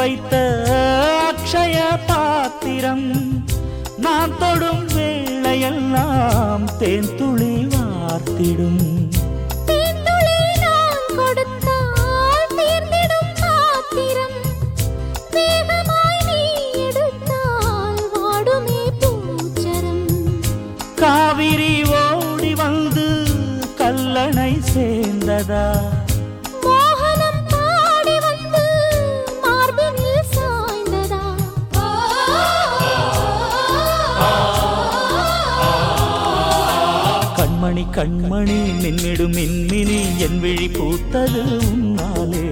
வைத்த அக்ஷய பாத்திரம் நான் தொடும் வேளையெல்லாம் தேன் துளி வார்த்திடும். காவிரி ஓடி வந்து கல்லணை சேர்ந்ததா, மோகனம் பாடி வந்து மார்பினில் சாய்ந்ததா. கண்மணி கண்மணி மின்னிடும் மின்மினி என் விழி பூத்தது உன்னாலே.